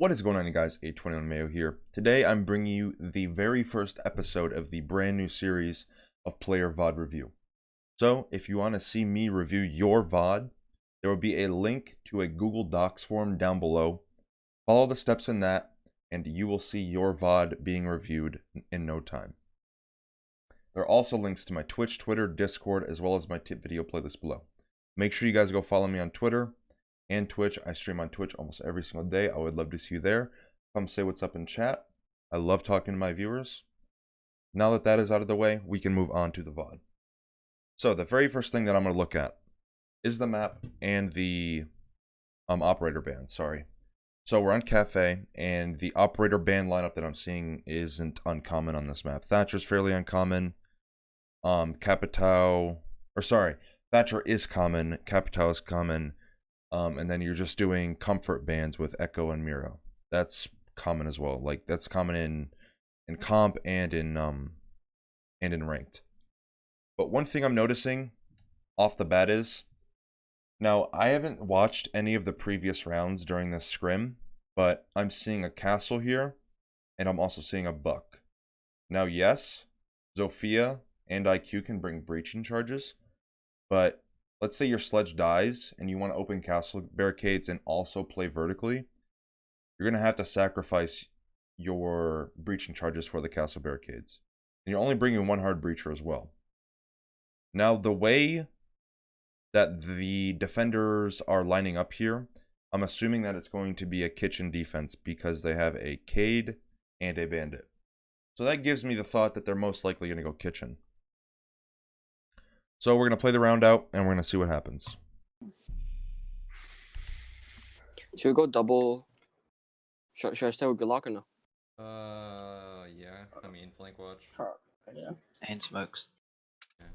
What is going on, you guys? 821 Mayo here. Today I'm bringing you the very first episode of the brand new series of Player VoD Review. So if you want to see me review your VoD, there will be a link to a Google Docs form down below. Follow the steps in that and you will see your VoD being reviewed in no time. There are also links to my Twitch, Twitter, Discord, as well as my tip video playlist below. Make sure you guys go follow me on Twitter and Twitch. I stream on Twitch almost every single day. I would love to see you there. Come say what's up in chat. I love talking to my viewers. Now that that is out of the way, we can move on to the VoD. So the very first thing that I'm going to look at is the map and the operator band. Sorry. So we're on Cafe, and the operator band lineup that I'm seeing isn't uncommon on this map. Thatcher's fairly uncommon. Thatcher is common. Capitao is common. And then you're just doing comfort bands with Echo and Miro. That's common as well. Like that's common in comp and in ranked. But one thing I'm noticing off the bat is, now I haven't watched any of the previous rounds during this scrim, but I'm seeing a castle here, and I'm also seeing a buck. Now yes, Zofia and IQ can bring breaching charges, but let's say your sledge dies and you want to open castle barricades and also play vertically, you're going to have to sacrifice your breaching charges for the castle barricades. And you're only bringing one hard breacher as well. Now, the way that the defenders are lining up here, I'm assuming that it's going to be a kitchen defense because they have a Cade and a bandit. So that gives me the thought that they're most likely going to go kitchen. So we're going to play the round out, and we're going to see what happens. Should we go double? Should I stay with Glock or no? Yeah. I mean, flank watch. Yeah. And smokes. Yeah.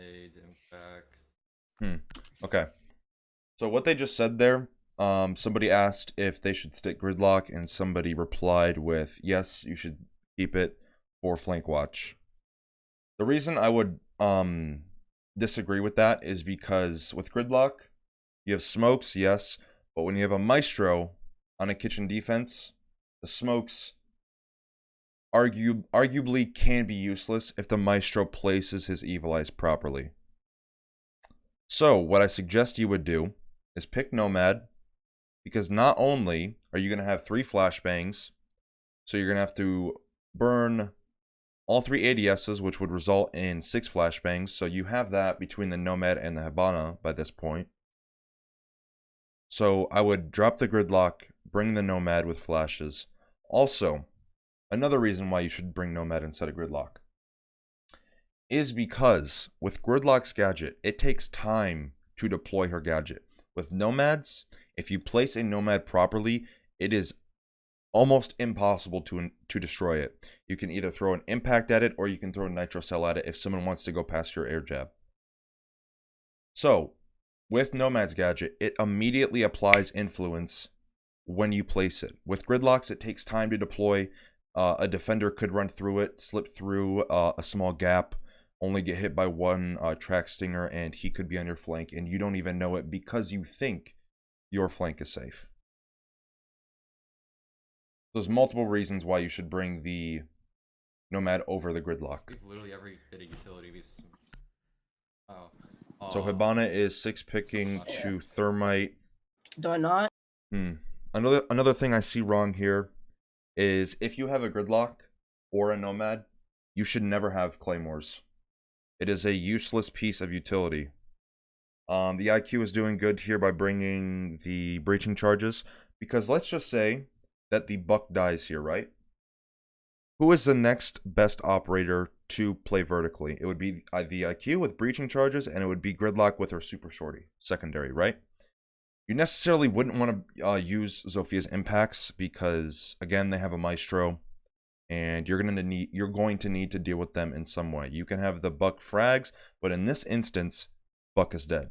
Aids, impacts. Okay. So what they just said there, somebody asked if they should stick gridlock, and somebody replied with, yes, you should keep it for flank watch. The reason I would disagree with that is because with gridlock, you have smokes, yes, but when you have a maestro on a kitchen defense, the smokes arguably can be useless if the maestro places his evil eyes properly. So what I suggest you would do is pick Nomad, because not only are you going to have 3 flashbangs, so you're going to have to burn all 3 ADSs, which would result in 6 flashbangs, so you have that between the Nomad and the Habana by this point. So I would drop the gridlock, bring the Nomad with flashes. Also, another reason why you should bring Nomad instead of gridlock is because with gridlock's gadget, it takes time to deploy her gadget. With Nomads, if you place a Nomad properly, it is almost impossible to destroy it. You can either throw an impact at it or you can throw a nitro cell at it if someone wants to go past your air jab. So with Nomad's gadget, it immediately applies influence when you place it. With gridlocks, it takes time to deploy. A defender could run through it, slip through a small gap, only get hit by one track stinger, and he could be on your flank, and you don't even know it because you think your flank is safe. There's multiple reasons why you should bring the Nomad over the gridlock. We've literally every bit of utility we've seen. So Hibana is 6 picking to Thermite. Do I not? Another thing I see wrong here is if you have a gridlock or a Nomad, you should never have claymores. It is a useless piece of utility. The IQ is doing good here by bringing the breaching charges, because let's just say that the buck dies here, right? Who is the next best operator to play vertically? It would be the IQ with breaching charges, and it would be gridlock with her super shorty secondary, right? You necessarily wouldn't want to use Zofia's impacts because, again, they have a maestro, and you're going to need to deal with them in some way. You can have the buck frags, but in this instance, buck is dead.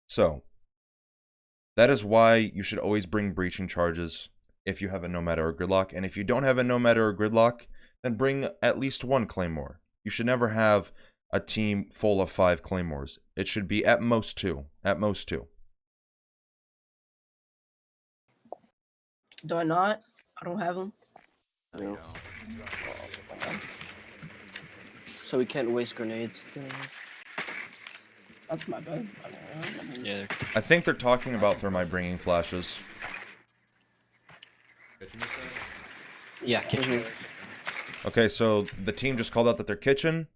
So that is why you should always bring breaching charges if you have a Nomad or a gridlock, and if you don't have a Nomad or a gridlock, then bring at least 1 claymore. You should never have a team full of 5 claymores. It should be at most 2. At most 2. Do I not? I don't have them. No, you No. don't. So we can't waste grenades. That's my bad. Yeah. I think they're talking about Thermite bringing flashes. Kitchen, you said? Yeah, kitchen. Okay, so the team just called out that their kitchen.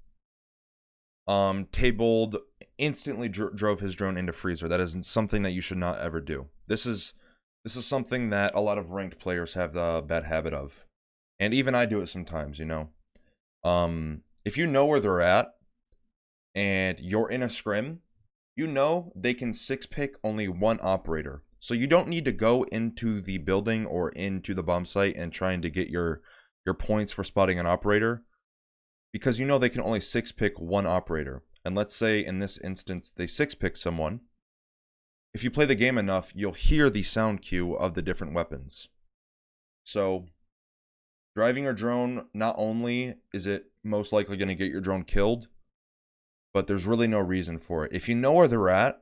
Tabled instantly drove his drone into freezer. That is something that you should not ever do. This is something that a lot of ranked players have the bad habit of, and even I do it sometimes. You know, if you know where they're at, and you're in a scrim, you know they can 6-pick only one operator. So you don't need to go into the building or into the bomb site and trying to get your points for spotting an operator, because you know they can only 6-pick one operator. And let's say in this instance they 6-pick someone. If you play the game enough, you'll hear the sound cue of the different weapons. So driving your drone, not only is it most likely going to get your drone killed, but there's really no reason for it. If you know where they're at,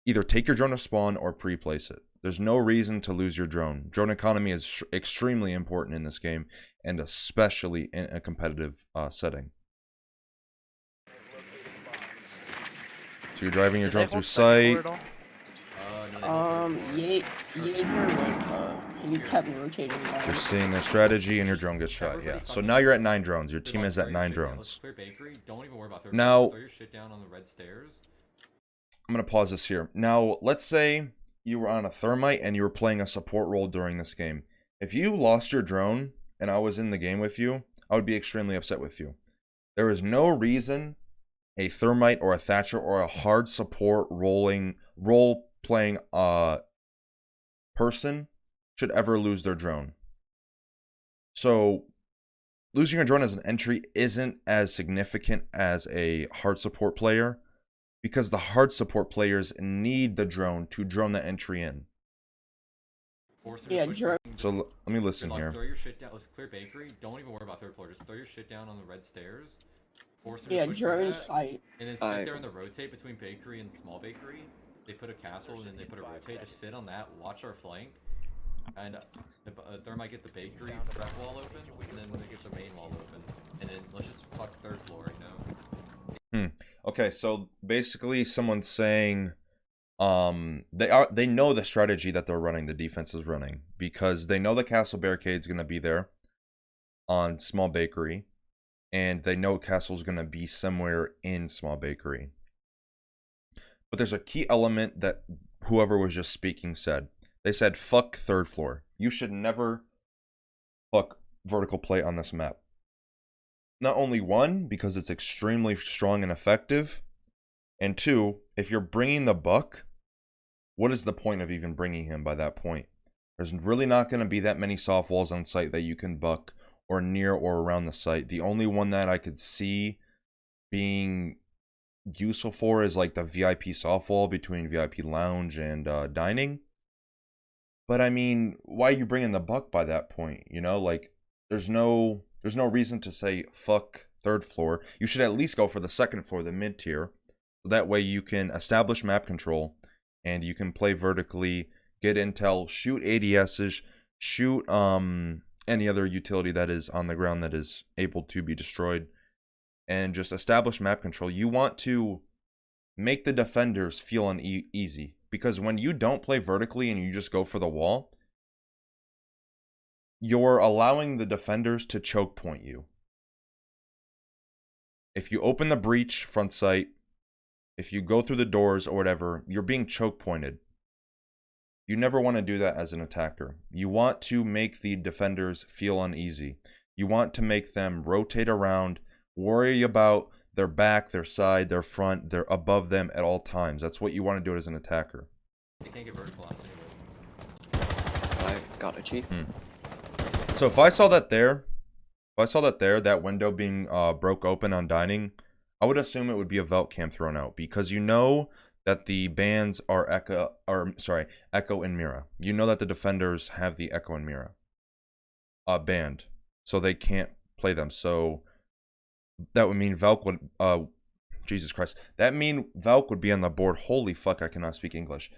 either take your drone to spawn or pre-place it. There's no reason to lose your drone. Drone economy is extremely important in this game, and especially in a competitive setting. So you're driving your drone through sight. No, they won't go for it. He kept rotating. You're seeing their strategy, and your drone gets shot. Yeah. So now you're at 9 drones. Your team is at 9 drones. Clear bakery. Don't even worry about third Now- floor. Throw your shit down on the red stairs. I'm going to pause this here. Now, let's say you were on a thermite and you were playing a support role during this game. If you lost your drone and I was in the game with you, I would be extremely upset with you. There is no reason a thermite or a thatcher or a hard support role-playing person should ever lose their drone. So losing your drone as an entry isn't as significant as a hard support player, because the hard support players need the drone to drone the entry in. Force them to Yeah, push drone. things. So let me listen Good luck. here. Throw your shit down. Let's clear bakery. Don't even worry about third floor. Just throw your shit down on the red stairs. Force them Yeah, to push drone that, site. and then sit there in the rotate between bakery and small bakery. They put a castle and then they put a rotate. Just sit on that. Watch our flank. And there might get the bakery prep wall open, and then they get the main wall open, and then let's just fuck third floor, you know? Okay, so basically someone's saying they know the strategy that they're running, the defense is running, because they know the castle barricade's going to be there on small bakery, and they know castle's going to be somewhere in small bakery. But there's a key element that whoever was just speaking said. They said, fuck third floor. You should never fuck vertical play on this map. Not only one, because it's extremely strong and effective, and two, if you're bringing the buck, what is the point of even bringing him by that point? There's really not going to be that many soft walls on site that you can buck or near or around the site. The only one that I could see being useful for is like the VIP soft wall between VIP lounge and dining. But I mean, why are you bringing the buck by that point? You know, like there's no reason to say fuck third floor. You should at least go for the second floor, the mid tier. So that way you can establish map control and you can play vertically, get intel, shoot ADSs, shoot any other utility that is on the ground that is able to be destroyed, and just establish map control. You want to make the defenders feel uneasy, because when you don't play vertically and you just go for the wall, you're allowing the defenders to choke point you. If you open the breach front sight, if you go through the doors or whatever, you're being choke pointed. You never want to do that as an attacker. You want to make the defenders feel uneasy. You want to make them rotate around, worry about their back, their side, their front, they're above them at all times. That's what you want to do as an attacker. They can't get vertical last anyway. I got a chief. So if I saw that there, that window being broke open on dining, I would assume it would be a Velt cam thrown out, because you know that the bands are Echo and Mira. You know that the defenders have the Echo and Mira band, so they can't play them. So that would mean Valk would Jesus Christ. That mean Valk would be on the board. Holy fuck, I cannot speak English.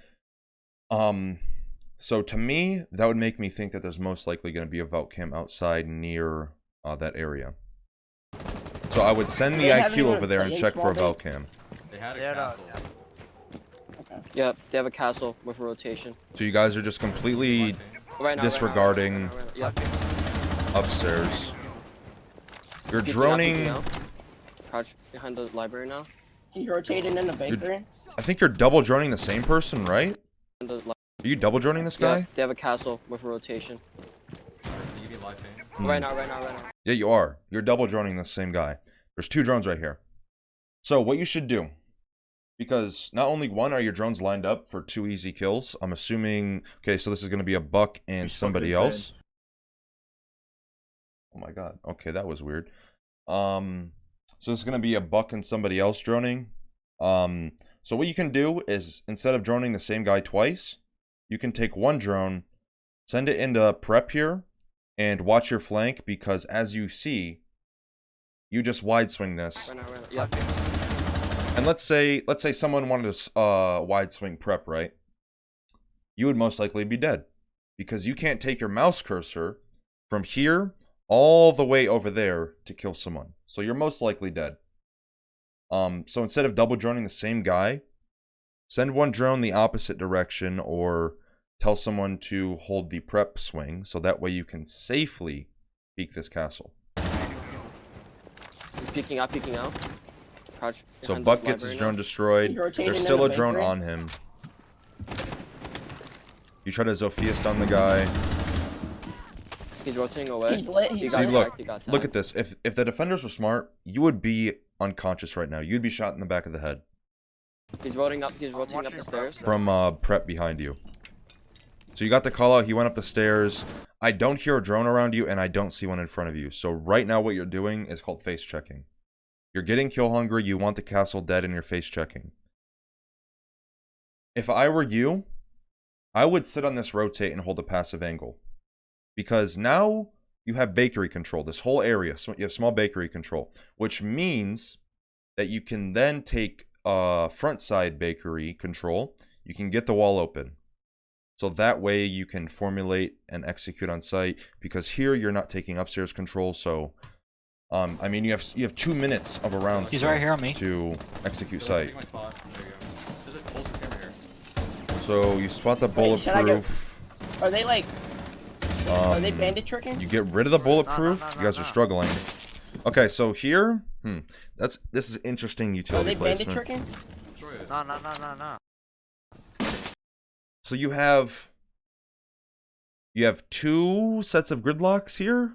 So to me, that would make me think that there's most likely going to be a vault cam outside near that area. So I would send the They have IQ anyone over there and playing check for small a vault cam. They had a Yeah, no, castle. Okay. Yep, they have a castle with rotation. So you guys are just completely Right now, disregarding Yep. upstairs. You're Peeking droning. out. Crouch behind the library now. He's rotating in the bakery. I think you're double droning the same person, right? Behind the li- Are you double droning this guy? Yep, they have a castle with rotation. Can you give me live pain? Right now. Yeah, you are. You're double droning the same guy. There's 2 drones right here. So what you should do, because not only one are your drones lined up for 2 easy kills, I'm assuming, okay, so this is going to be a buck and You're somebody fucking else. Oh my god. Okay, that was weird. So this is going to be a buck and somebody else droning. So what you can do is, instead of droning the same guy twice, you can take one drone, send it into prep here, and watch your flank, because as you see, you just wide swing this. Right now. Yep. And let's say someone wanted to wide swing prep, right? You would most likely be dead, because you can't take your mouse cursor from here all the way over there to kill someone. So you're most likely dead. So instead of double droning the same guy, send one drone the opposite direction, or tell someone to hold the prep swing, so that way you can safely peek this castle. He's peeking out. Crouch So behind the Buck gets his library drone now. destroyed. He's rotating There's in still the a drone bakery. on him. You try to Zofia stun the guy. He's rotating away. He's lit. He He's got See, lit. look, tagged, he got look tagged. at this. If the defenders were smart, you would be unconscious right now. You'd be shot in the back of the head He's rotating up the watching stairs. from prep behind you. So you got the call out. He went up the stairs. I don't hear a drone around you, and I don't see one in front of you. So right now, what you're doing is called face checking. You're getting kill hungry. You want the castle dead, and you're face checking. If I were you, I would sit on this rotate and hold a passive angle, because now you have bakery control. This whole area, so you have small bakery control, which means that you can then take front side bakery control. You can get the wall open, so that way you can formulate and execute on site. Because here you're not taking upstairs control, so I mean you have 2 minutes of a round. He's right here on me. To execute So, site. take my spot. There you go. There's a bulletproof camera here. So you spot the Wait, should I get- bulletproof. Are they like? Are they bandit tricking? You get rid of the bulletproof. You guys are struggling. Okay, so here, this is interesting Are utility they bandit placement. tricking? Destroy it. No. So you have 2 sets of gridlocks here.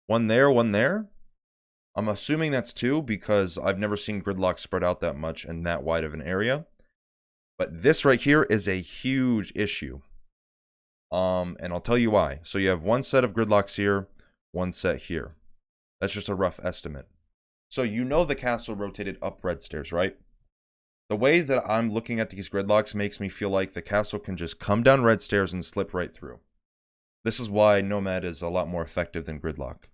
One there, one there. I'm assuming that's 2, because I've never seen gridlocks spread out that much in that wide of an area. But this right here is a huge issue. And I'll tell you why. So you have 1 set of gridlocks here, 1 set here. That's just a rough estimate. So you know the castle rotated up red stairs, right? The way that I'm looking at these gridlocks makes me feel like the castle can just come down red stairs and slip right through. This is why Nomad is a lot more effective than gridlock.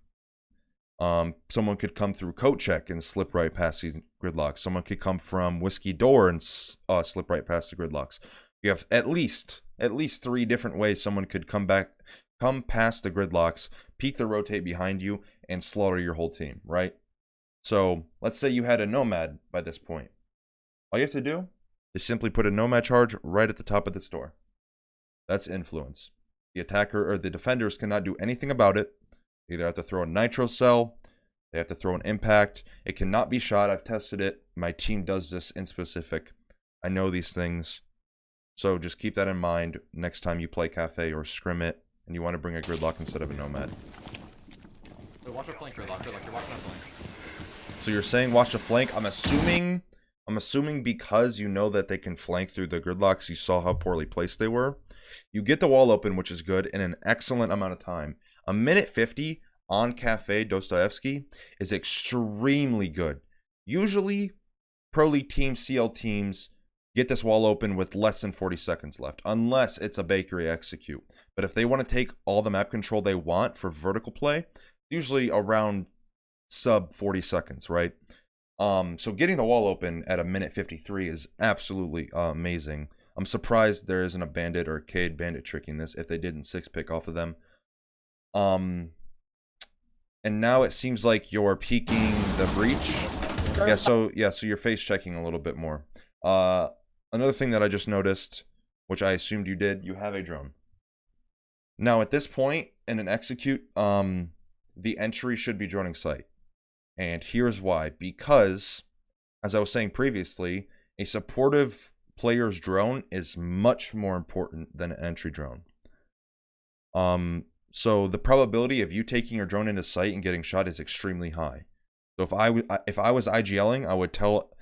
Someone could come through coat check and slip right past these gridlocks. Someone could come from whiskey door and slip right past the gridlocks. You have at least 3 different ways someone could come past the gridlocks, peek the rotate behind you, and slaughter your whole team, right? So let's say you had a Nomad by this point. All you have to do is simply put a Nomad charge right at the top of this door. That's influence. The attacker or the defenders cannot do anything about it. They either have to throw a nitro cell, they have to throw an impact. It cannot be shot. I've tested it. My team does this in specific. I know these things. So just keep that in mind next time you play Cafe or Scrim it and you want to bring a gridlock instead of a Nomad. Wait, watch our flank, gridlock. You're watching our flank. So you're saying watch the flank. I'm assuming because you know that they can flank through the gridlocks, you saw how poorly placed they were. You get the wall open, which is good, in an excellent amount of time. A minute 50 on Cafe Dostoevsky is extremely good. Usually, Pro League teams, CL teams, get this wall open with less than 40 seconds left, unless it's a bakery execute. But if they want to take all the map control they want for vertical play, usually around sub 40 seconds, right? So getting the wall open at a minute 53 is absolutely amazing. I'm surprised there isn't a bandit or a Cade bandit tricking this if they didn't 6-pick off of them. And now it seems like you're peeking the breach. Yeah, so you're face checking a little bit more. Another thing that I just noticed, which I assumed you did, you have a drone. Now at this point in an execute, the entry should be droning sight. And here's why. Because, as I was saying previously, a supportive player's drone is much more important than an entry drone. So the probability of you taking your drone into sight and getting shot is extremely high. So if I was IGLing, I would tell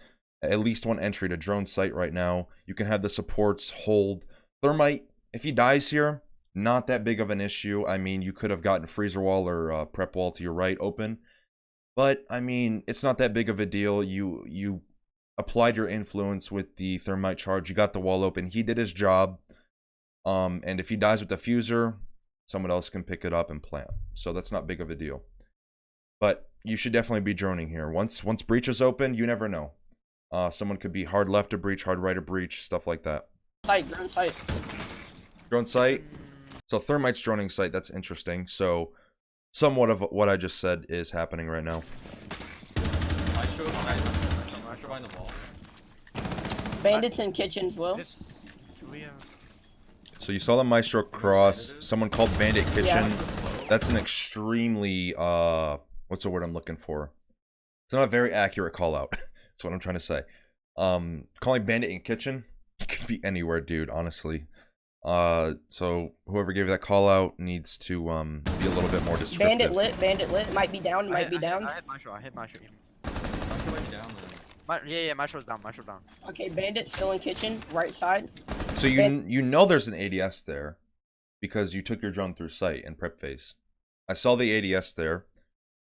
at least one entry to drone sight right now. You can have the supports hold. Thermite, if he dies here, not that big of an issue. I mean, you could have gotten freezer wall or prep wall to your right open. But, I mean, it's not that big of a deal. You applied your influence with the thermite charge. You got the wall open. He did his job. And if he dies with the fuser, someone else can pick it up and plant. So that's not big of a deal. But you should definitely be droning here. Once breach is open, you never know. Someone could be hard left to breach, hard right to breach, stuff like that. Drone sight. Drone sight. So thermite's droning sight. That's interesting. So somewhat of what I just said is happening right now. I showed behind the wall. Bandits in kitchen as well. So you saw the Maestro cross. Someone called Bandit Kitchen. Yeah. That's an extremely what's the word I'm looking for? It's not a very accurate call out. That's what I'm trying to say. Calling Bandit in Kitchen, it could be anywhere, dude, honestly. So whoever gave that call out needs to be a little bit more descriptive. Bandit lit. Might be down, I hit Maestro. Maestro might be down then. Yeah, Maestro's down. Okay, Bandit still in kitchen, right side. So you know there's an ADS there because you took your drone through sight and prep phase. I saw the ADS there.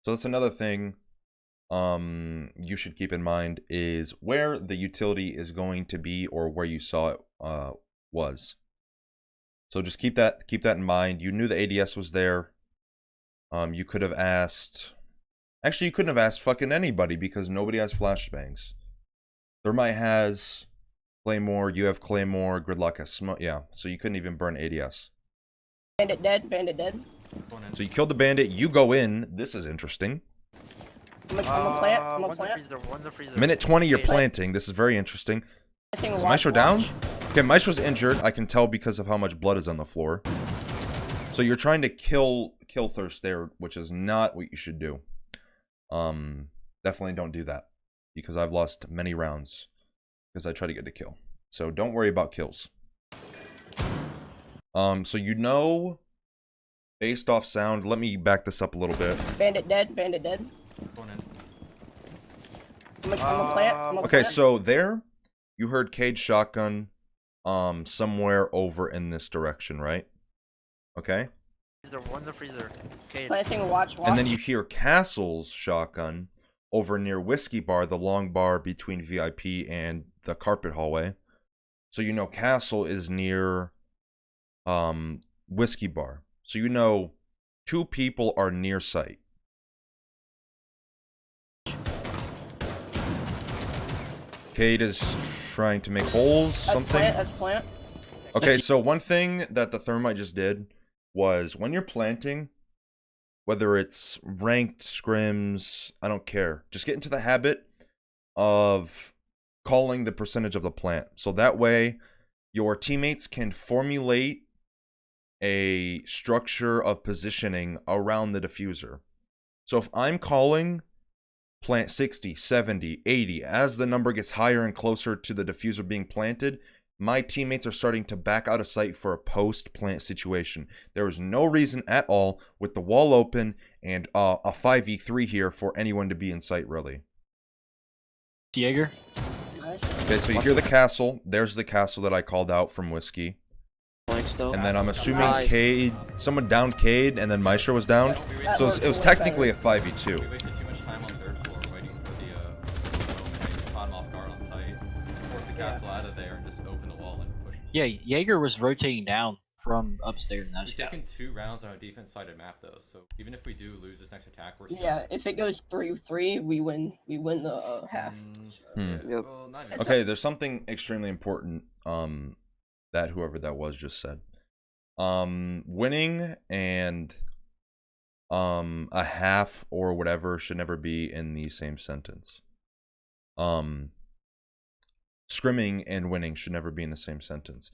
So that's another thing you should keep in mind is where the utility is going to be or where you saw it was. So just keep that in mind. You knew the ADS was there. You could have asked. Actually, you couldn't have asked fucking anybody because nobody has flashbangs. Thermite has Claymore. You have Claymore. Gridlock has smoke. Yeah, so you couldn't even burn ADS. Bandit dead. So you killed the bandit. You go in. This is interesting. I'm a plant. One's a freezer. Minute 20, you're planting. This is very interesting. Is Maestro down? Okay, Maestro's injured. I can tell because of how much blood is on the floor. So you're trying to kill Thirst there, which is not what you should do. Definitely don't do that because I've lost many rounds because I try to get a kill. So don't worry about kills. So you know, based off sound, let me back this up a little bit. Bandit dead. Going in. I'm a plant. Okay, so there, you heard Cage shotgun, somewhere over in this direction, right? Okay. One's a freezer. Planting. Watch. And then you hear Castle's shotgun over near Whiskey Bar, the long bar between VIP and the carpet hallway. So you know Castle is near Whiskey Bar. So you know 2 people are near site. Cade is trying to make holes, something. That's plant. Okay, so one thing that the Thermite just did was when you're planting, whether it's ranked scrims, I don't care. Just get into the habit of calling the percentage of the plant. So that way your teammates can formulate a structure of positioning around the diffuser. So if I'm calling plant 60, 70, 80, as the number gets higher and closer to the diffuser being planted, my teammates are starting to back out of sight for a post-plant situation. There is no reason at all with the wall open and a 5v3 here for anyone to be in sight, really. Jaeger? Okay, so you hear the castle. There's the castle that I called out from Whiskey. And then I'm assuming Cade, someone downed Cade, and then Maestro was down. So it was technically a 5v2. We wasted too much time on third floor waiting for the bottom off guard on site. Force the castle out of there and just open the wall and push. Yeah, Jaeger was rotating down from upstairs. And We've taken 2 rounds on a defense-sided map though, so even if we do lose this next attack, we're still... Yeah, if it goes 3-3, we win. We win the half. Well, not even. Okay, there's something extremely important that whoever that was just said. Winning and a half or whatever should never be in the same sentence. Scrimming and winning should never be in the same sentence.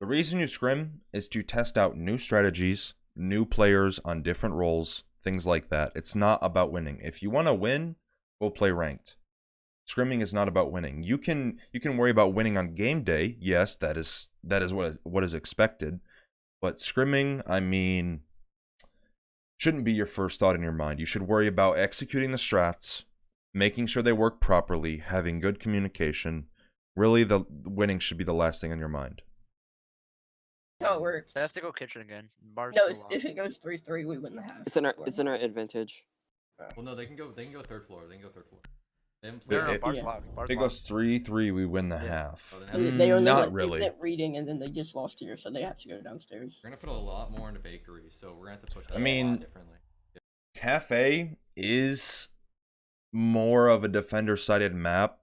The reason you scrim is to test out new strategies, new players on different roles, things like that. It's not about winning. If you want to win, go play ranked. Scrimming is not about winning. You can worry about winning on game day. Yes, that is what is expected. But scrimming, I mean, shouldn't be your first thought in your mind. You should worry about executing the strats, making sure they work properly, having good communication. Really, the winning should be the last thing on your mind. How it works. They have to go kitchen again. Bars No, so long. if it goes 3-3, we win the half. It's in our advantage. Well, no, they can go third floor. They can go third floor. They haven't No, played. no, it- bars yeah. loud. Bars If it loud. goes 3-3, we win the Yeah. half. Oh, then And have- they only Not went, really. They went reading, and then they just lost here, so they have to go downstairs. We're gonna put a lot more into bakery, so we're gonna have to push that I a mean, lot differently. Cafe is more of a defender-sided map,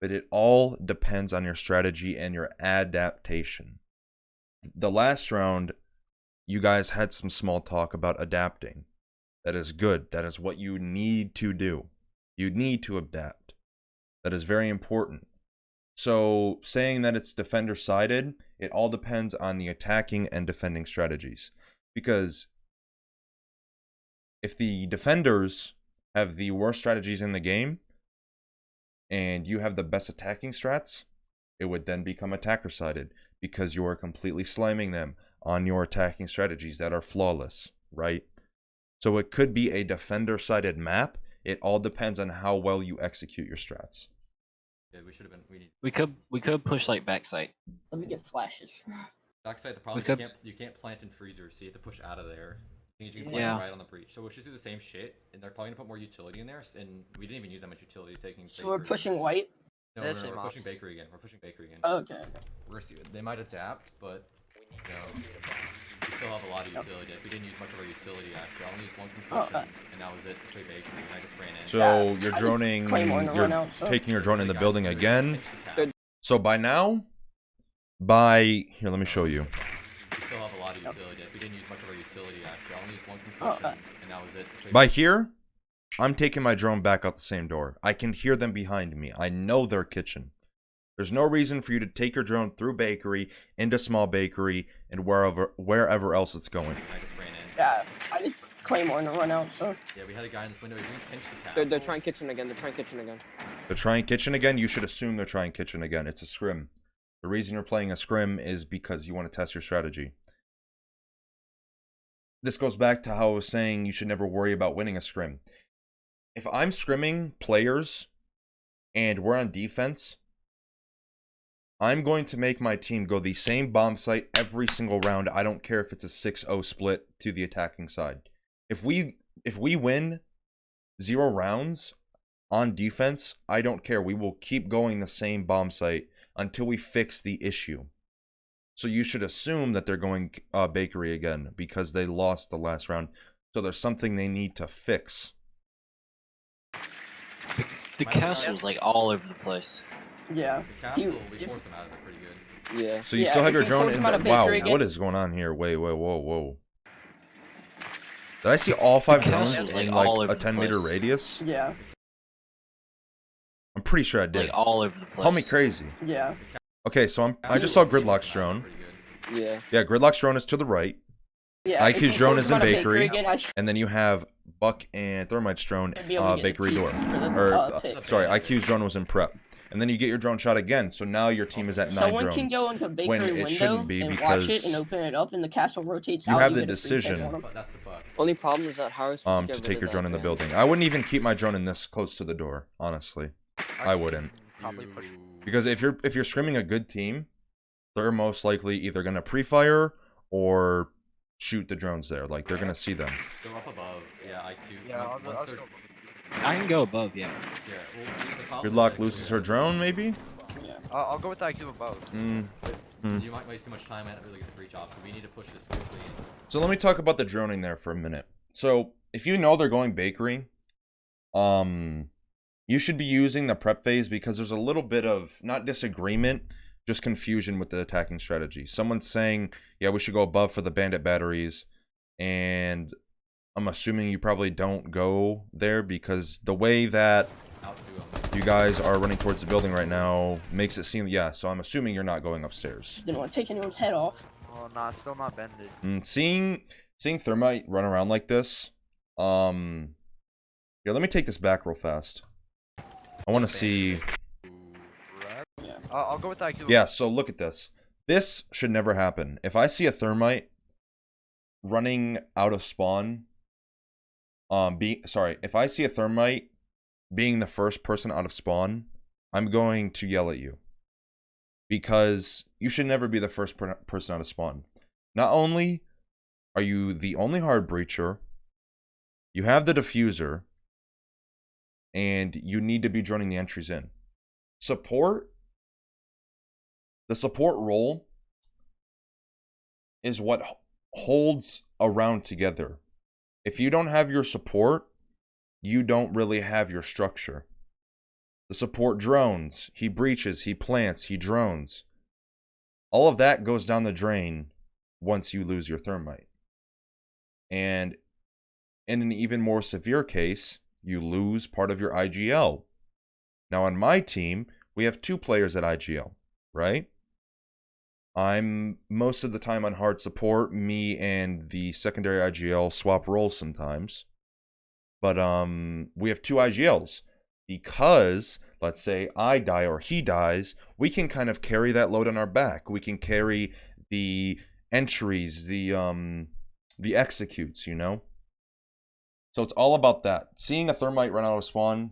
but it all depends on your strategy and your adaptation. The last round, you guys had some small talk about adapting. That is good. That is what you need to do. You need to adapt. That is very important. So saying that it's defender-sided, it all depends on the attacking and defending strategies. Because if the defenders have the worst strategies in the game and you have the best attacking strats, it would then become attacker-sided because you are completely slamming them on your attacking strategies that are flawless, right? So it could be a defender-sided map. It all depends on how well you execute your strats. Yeah, we should have been. We need We could push like backside. Let me get flashes. backside. The problem is could- you can't plant in freezers, so you have to push out of there. You can Yeah. plant right on the breach. So we'll just do the same shit, and they're probably gonna put more utility in there. And we didn't even use that much utility taking. So we're bakery. pushing white? No, That's we're same pushing ops. bakery again. We're pushing bakery again. Okay. We're gonna see. They might adapt, but you know, we still have a lot of utility. We didn't use much of our utility actually. I only used one concussion, and that was it to play bakery. And I just ran in. So Yeah, you're I droning, Claymore in the you're run out, so. taking your drone in the Guys, building we again. pinched the Good. cast. So by now, here, let me show you. We still have a lot of utility. We didn't use much of our utility actually. I only used one concussion, and that was it to play By bakery. here, I'm taking my drone back out the same door. I can hear them behind me. I know their kitchen. There's no reason for you to take your drone through bakery, into small bakery, and wherever else it's going. I just ran in. Yeah, I just Claymore in the run out, so. Yeah, we had a guy in this window. He pinched the castle. They're trying kitchen again. They're trying kitchen again. They're trying kitchen again. You should assume they're trying kitchen again. It's a scrim. The reason you're playing a scrim is because you want to test your strategy. This goes back to how I was saying you should never worry about winning a scrim. If I'm scrimming players and we're on defense, I'm going to make my team go the same bomb site every single round. I don't care if it's a 6-0 split to the attacking side. If we win 0 rounds on defense, I don't care. We will keep going the same bomb site until we fix the issue. So you should assume that they're going bakery again because they lost the last round. So there's something they need to fix. The castle's like all over the place. Yeah. The castle, You- we if- forced them out of there pretty good. Yeah. So you Yeah, still have if your you drone force in them out the... of Wow, bakery again- what is going on here? Wait, whoa. Did I see all 5 The drones castle's, in like, all like over a the 10-meter place. radius? Yeah. I'm pretty sure I did. Like all over the place. Call me crazy. Yeah. Okay, so I just Castle, saw we forced Gridlock's them out of drone. there pretty good. Yeah. Yeah, Gridlock's drone is to the right. Yeah. IQ's if you drone force is them in out of bakery. Again, I And then you have Buck and Thermite's drone, should be able to get the bakery peak door. for the, Or, pit. sorry, IQ's drone was in prep. And then you get your drone shot again, so now your team is at 9 Someone drones. can go into bakery when it window shouldn't be and because watch it and open it up, and the castle rotates you out. have the get a free pick decision. on 'em. But that's the bug. Only problem is that how are we supposed To get take rid your of drone that in the van? building. I wouldn't even keep my drone in this close to the door, honestly. I wouldn't. Probably push. Because if you're scrimming a good team, they're most likely either gonna pre-fire or shoot the drones there. Like they're gonna see them. Go up above. Yeah, IQ. Yeah, Once I'll they're- go. I can go above, yeah. Yeah, well, the problem is Gridlock that loses we- her drone, maybe? I'll go with the IQ above. You might waste too much time at really good breach off, so we need to push this quickly. So let me talk about the droning there for a minute. So if you know they're going bakery, you should be using the prep phase because there's a little bit of, not disagreement, just confusion with the attacking strategy. Someone's saying, yeah, we should go above for the bandit batteries, and I'm assuming you probably don't go there because the way that you guys are running towards the building right now makes it seem, yeah, so I'm assuming you're not going upstairs. Didn't want to take anyone's head off. Oh, nah, still not bended. Seeing Thermite run around like this, yeah, let me take this back real fast. I want to see. Yeah. I'll go with the IQ. Yeah, so look at this. This should never happen. If I see a Thermite running out of spawn, if I see a Thermite being the first person out of spawn, I'm going to yell at you. Because you should never be the first person out of spawn. Not only are you the only hard breacher, you have the diffuser, and you need to be joining the entries in. Support, the support role is what holds a round together. If you don't have your support, you don't really have your structure. The support drones, he breaches, he plants, he drones. All of that goes down the drain once you lose your Thermite. And in an even more severe case, you lose part of your IGL. Now on my team, we have 2 players at IGL, right? I'm most of the time on hard support. Me and the secondary IGL swap roles sometimes. But we have 2 IGLs. Because, let's say I die or he dies, we can kind of carry that load on our back. We can carry the entries, the executes, you know? So it's all about that. Seeing a Thermite run out of spawn,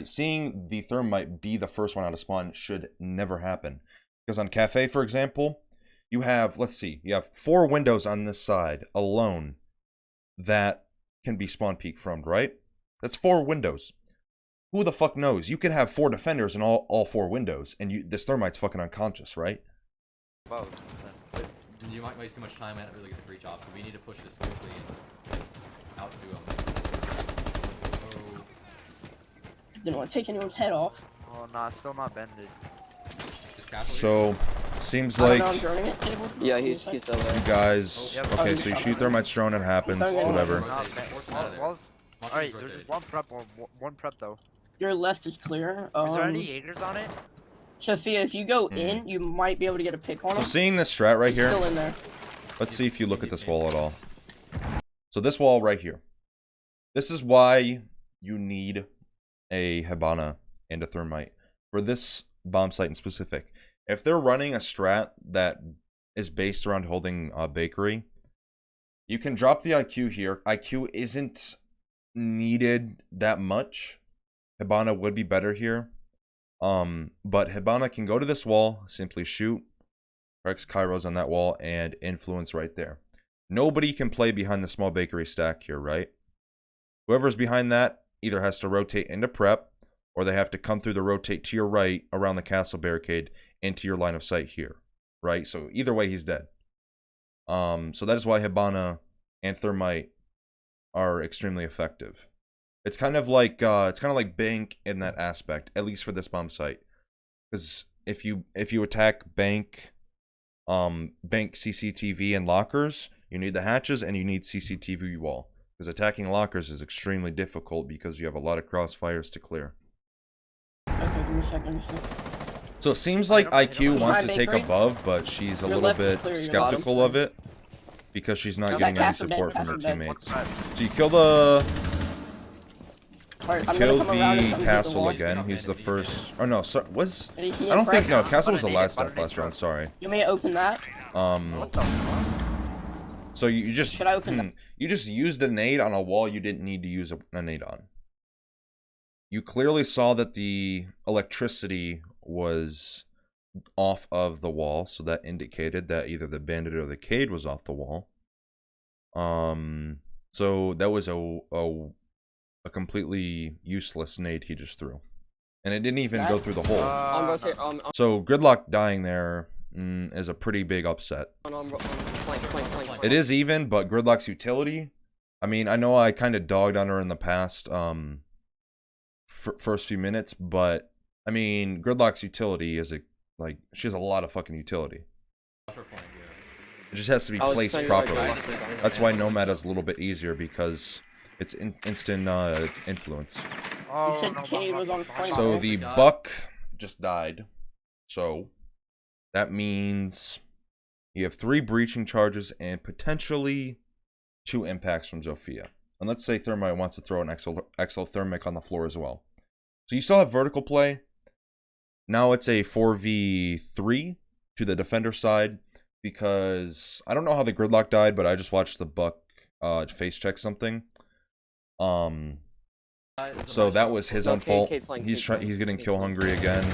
seeing the Thermite be the first one out of spawn should never happen. Because on Cafe, for example, you have, let's see, you have 4 windows on this side alone that can be spawn peek from, right? That's 4 windows. Who the fuck knows? You could have 4 defenders in all 4 windows, and this Thermite's fucking unconscious, right? Both. You might waste too much time and not really get the breach off, so we need to push this quickly and outdo them. Oh. Didn't want to take anyone's head off. Oh, nah, still not bended. Is Castle here? So, seems I like don't know, I'm droning it, Cable. Yeah, he's still you there. guys... Oh, yep. Okay, so you shoot Thermite's drone, it happens, Okay. whatever. Not Rotate, bent. force him out of there. Walls. Watch Alright, these there's rotate. one prep, one prep though. Your left is clear. Is there any Jaegers on it? Sophia, if you go in, you might be able to get a pick on So him. seeing this strat right He's here, still in there. let's see if you look at this wall at all. So this wall right here. This is why you need a Hibana and a Thermite. For this bomb site in specific. If they're running a strat that is based around holding a bakery, you can drop the IQ here. IQ isn't needed that much. Hibana would be better here. But Hibana can go to this wall, simply shoot, Rex Kairos on that wall, and influence right there. Nobody can play behind the small bakery stack here, right? Whoever's behind that either has to rotate into prep, or they have to come through the rotate to your right around the castle barricade into your line of sight here, right? So either way, he's dead. So that is why Hibana and Thermite are extremely effective. It's kind of like Bank in that aspect, at least for this bomb site. Because if you attack Bank CCTV and lockers, you need the hatches and you need CCTV wall. Because attacking lockers is extremely difficult because you have a lot of crossfires to clear. Okay, give me a second. So it seems like IQ wants to Behind take bakery. above, but she's a Your little left is bit clear, your skeptical of it. Because she's not No, getting that any castle dead, support from her castle dead. teammates. So you kill the... Alright, I'm Kill gonna come around and the come to castle wall. again. He's the first... Oh no, so, was... Is he I don't in think... front? No, castle was the Button last eight, death last round, sorry. You may open that. What the fuck? So you just... Should I open that? You just used a nade on a wall you didn't need to use a nade on. You clearly saw that the electricity was off of the wall, so that indicated that either the bandit or the Cade was off the wall. So that was a completely useless nade he just threw. And it didn't even go through the hole. On rotate, So Gridlock dying there is a pretty big upset. on flank. It is even, but Gridlock's utility, I mean, I know I kind of dogged on her in the past first few minutes, but I mean, Gridlock's utility is Like, she has a lot of fucking utility. Watch our flank, yeah. It just has to be I was placed trying to, like, properly. watch it. That's why Nomad is a little bit easier because it's instant influence. Oh, You said no, Cade behind, was on behind. flank. So right? the God. buck just died. So that means you have 3 breaching charges and potentially 2 impacts from Zofia. And let's say Thermite wants to throw an exothermic on the floor as well. So you still have vertical play. Now it's a 4v3 to the defender side because I don't know how the gridlock died, but I just watched the buck face check something. So that was his own fault. He's getting kill hungry again.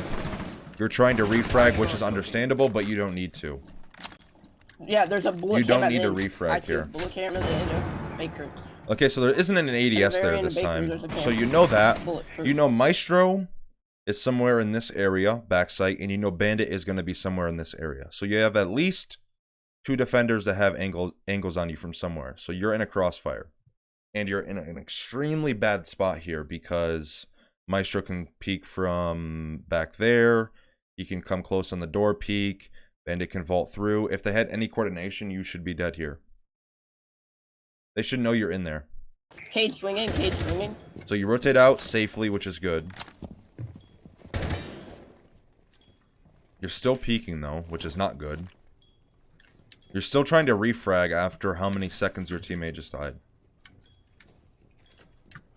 You're trying to refrag, which is understandable, but you don't need to. Yeah, there's a bullet You cam don't at need the to end. refrag Actually, here. Bullet cam at the end of Baker. Okay, so there isn't an ADS very there end this of Baker, time. there's a So cam. you know that. Bullet proof. You know Maestro is somewhere in this area, backside, and you know Bandit is going to be somewhere in this area. So you have at least 2 defenders that have angles on you from somewhere. So you're in a crossfire. And you're in an extremely bad spot here because Maestro can peek from back there. He can come close on the door peek. Bandit can vault through. If they had any coordination, you should be dead here. They should know you're in there. Cade swinging, Cade swinging. So you rotate out safely, which is good. You're still peeking, though, which is not good. You're still trying to refrag after how many seconds your teammate just died.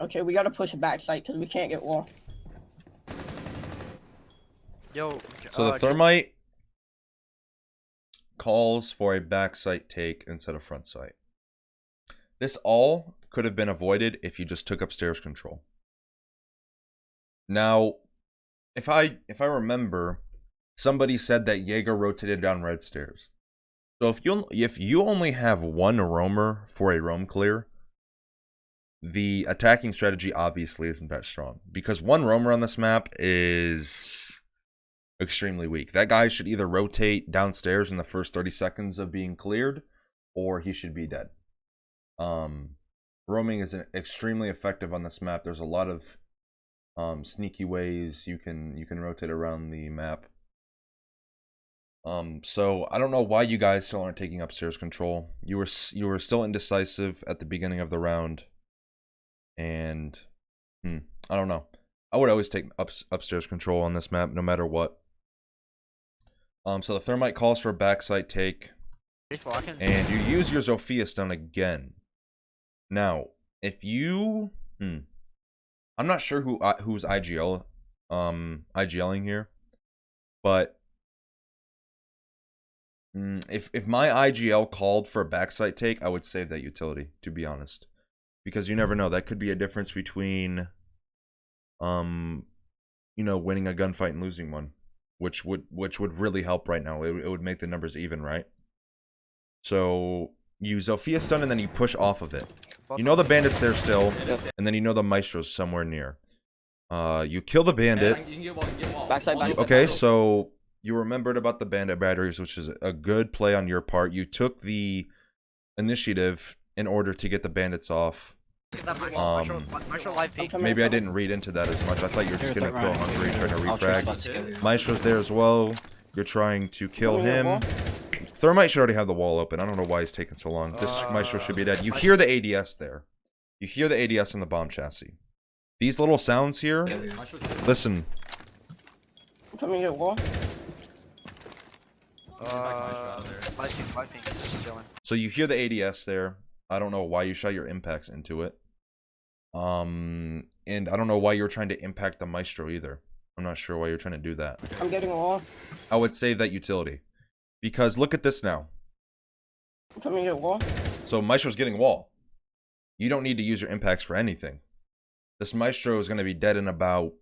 Okay, we gotta push a backside because we can't get wall. Yo. So the thermite calls for a backside take instead of front sight. This all could have been avoided if you just took upstairs control. Now, if I remember, somebody said that Jaeger rotated down red stairs. So if you only have 1 roamer for a roam clear, the attacking strategy obviously isn't that strong because 1 roamer on this map is extremely weak. That guy should either rotate downstairs in the first 30 seconds of being cleared or he should be dead. Roaming is extremely effective on this map. There's a lot of sneaky ways you can rotate around the map. So I don't know why you guys still aren't taking upstairs control. You were still indecisive at the beginning of the round. And I don't know. I would always take upstairs control on this map, no matter what. So the thermite calls for a backside take, and you use your Zofia stun again. Now, if you, I'm not sure who's IGLing here, but if my IGL called for a backside take, I would save that utility, to be honest. Because you never know. That could be a difference between, winning a gunfight and losing one, which would really help right now. It would make the numbers even, right? So you Zofia stun and then you push off of it. You know the bandit's there still, and then you know the Maestro's somewhere near. You kill the bandit. You can get wall. Backside, backside. Okay, so you remembered about the bandit batteries, which is a good play on your part. You took the initiative in order to get the bandits off. Maybe I didn't read into that as much. I thought you were just gonna kill hungry, trying to refrag. Maestro's there as well. You're trying to kill him. Thermite should already have the wall open. I don't know why he's taking so long. This Maestro should be dead. You hear the ADS there. You hear the ADS in the bomb chassis. These little sounds here. Listen. Coming at wall. So you hear the ADS there. I don't know why you shot your impacts into it. And I don't know why you're trying to impact the Maestro either. I'm not sure why you're trying to do that. I'm getting a wall. I would save that utility. Because look at this now. Coming at wall. So Maestro's getting wall. You don't need to use your impacts for anything. This Maestro is going to be dead in about,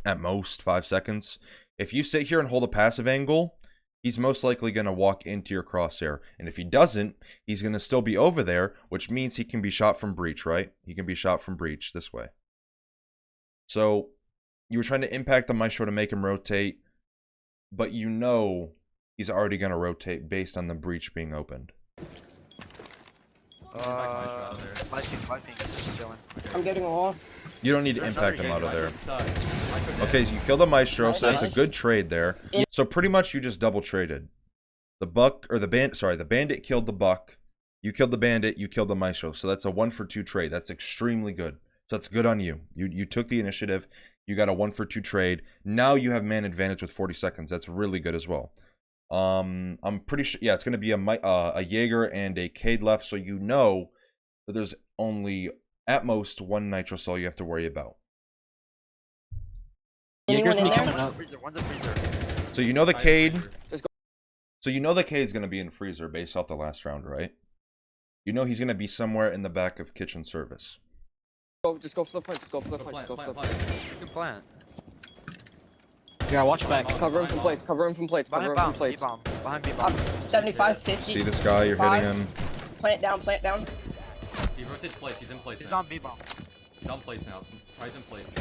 at most, 5 seconds. If you sit here and hold a passive angle, he's most likely going to walk into your crosshair. And if he doesn't, he's going to still be over there, which means he can be shot from breach, right? He can be shot from breach this way. So you were trying to impact the Maestro to make him rotate, but you know he's already going to rotate based on the breach being opened. I'm getting a wall. You don't need to There's impact him another out of there. Stuck. Okay, so you killed the Maestro, so that's a Nice. good trade there. So pretty much you just double traded. The buck, or the the bandit killed the buck. You killed the bandit, you killed the Maestro. So that's a 1-for-2 trade. That's extremely good. So that's good on you. You took the initiative. You got a 1-for-2 trade. Now you have man advantage with 40 seconds. That's really good as well. I'm pretty sure, yeah, it's going to be a Jaeger and a Cade left, so you know that there's only at most 1 nitro cell you have to worry about. Anyone Jaeger's in gonna there? come out. One's a freezer. So you know the Cade. Let's go. So you know the Cade's going to be in freezer based off the last round, right? You know he's going to be somewhere in the back of kitchen service. Just go for the punch. Just go for the punch. Plant, Just go for the plant, punch. plant. You can plant. Yeah, watch back. Cover him from plates. Cover him from plates. Cover Behind him from bomb. plates. B-bomb. Behind B-bomb. 75, 50. See this guy? You're hitting 5. him. Plant down, plant down. He rotates plates. He's in plates. He's now. on B-bomb. He's on plates now. Right in plates.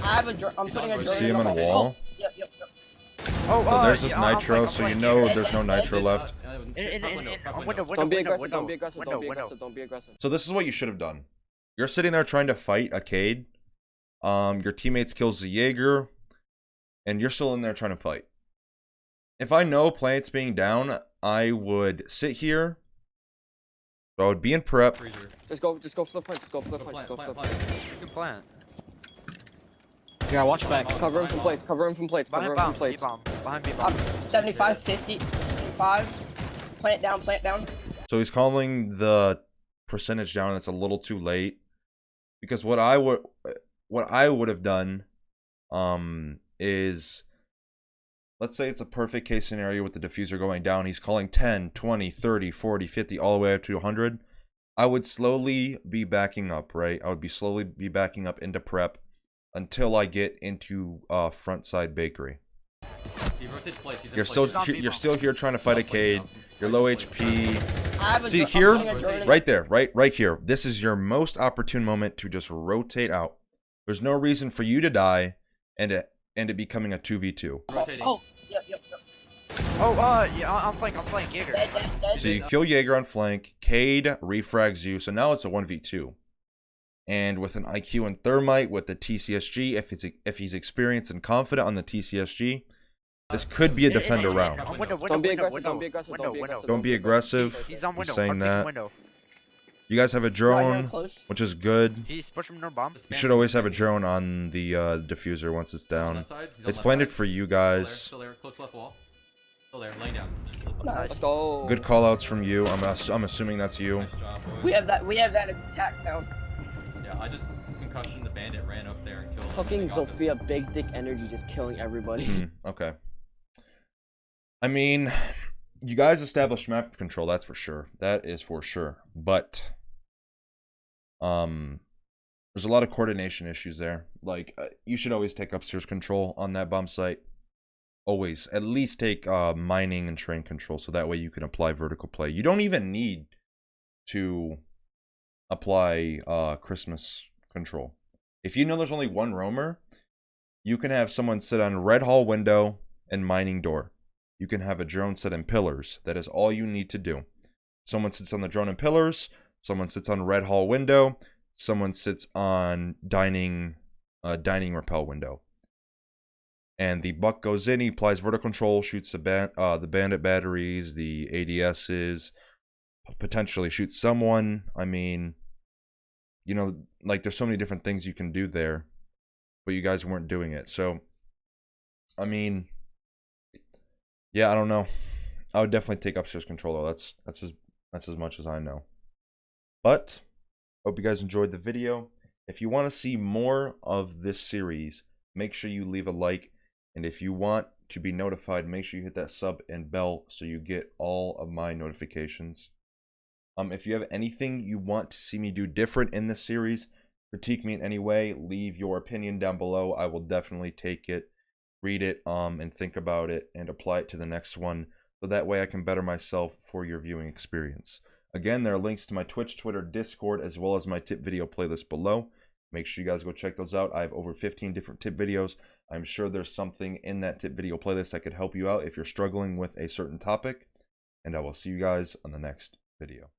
I have I'm He's putting on a rotation. drone See him in on the a hole. wall? Yep, yep, yep. Oh, So there's this yeah, I'm nitro, flank, so you I'm know flank. there's no nitro left. Window. Don't be aggressive. Window. Don't be aggressive. Window. Don't be Window. aggressive. Don't be aggressive. So this is what you should have done. You're sitting there trying to fight a Cade. Your teammates kills the Jaeger, and you're still in there trying to fight. If I know planets being down, I would sit here. So I would be in prep. Freezer. Just go for the punch. Just go for the Go punch. plant, Go for the plant, punch. plant. You can plant. Yeah, watch back. Cover him from plates. Cover him from plates. Cover Behind him from bomb. plates. B-bomb. Behind B-bomb. 75, 50, 55. Plant down, plant down. So he's calling the percentage down. It's a little too late. Because what I would have done is, let's say it's a perfect case scenario with the diffuser going down. He's calling 10, 20, 30, 40, 50, all the way up to 100. I would slowly be backing up, right? I would be slowly be backing up into prep until I get into front side bakery. He rotates plates. He's in You're plates. still He's on you're B-bomb. still here trying to fight a Cade. You're low HP. I have See I'm here, putting a drone in- right there, right here. This is your most opportune moment to just rotate out. There's no reason for you to die and it becoming a 2v2. Rotating. Oh, yep, yep, yep. Oh, yeah, I'm flank. Jaeger. Dead, dead, dead. So you kill Jaeger on flank, Cade refrags you, so now it's a 1v2. And with an IQ and Thermite with the TCSG, if he's experienced and confident on the TCSG, this could be a defender round. Window. Don't be aggressive. Don't be aggressive. Window. Don't be Window. aggressive. Don't be aggressive. He's on window. saying I'm peeking that. Window. You guys have a Right here, drone, close. which is good. He's pushing no bomb. You should always have a drone on the diffuser once it's down. It's planted for you guys. Still there. Close left wall. Still there. Laying down. Let's go. Good call outs from you. I'm assuming that's you. Nice job, boys. We have that attack down. Yeah, I just concussion the bandit, ran up there and killed him. Fucking They got them. Sophia, big dick energy, just killing everybody. Okay. I mean, you guys established map control, that's for sure. That is for sure. But there's a lot of coordination issues there. Like you should always take upstairs control on that bomb site. Always. At least take mining and train control so that way you can apply vertical play. You don't even need to apply Christmas control. If you know there's only one roamer, you can have someone sit on red hall window and mining door. You can have a drone sit in pillars. That is all you need to do. Someone sits on the drone and pillars. Someone sits on red hall window. Someone sits on dining rappel window. And the buck goes in. He applies vertical control, shoots the bandit batteries, the ADSs, potentially shoots someone. I mean, you know, like there's so many different things you can do there, but you guys weren't doing it. So, I mean, yeah, I don't know. I would definitely take upstairs control though. That's as much as I know. But hope you guys enjoyed the video. If you want to see more of this series, make sure you leave a like. And if you want to be notified, make sure you hit that sub and bell so you get all of my notifications. If you have anything you want to see me do different in this series, critique me in any way, leave your opinion down below. I will definitely take it, read it, and think about it and apply it to the next one. So that way I can better myself for your viewing experience. Again, there are links to my Twitch, Twitter, Discord, as well as my tip video playlist below. Make sure you guys go check those out. I have over 15 different tip videos. I'm sure there's something in that tip video playlist that could help you out if you're struggling with a certain topic. And I will see you guys on the next video.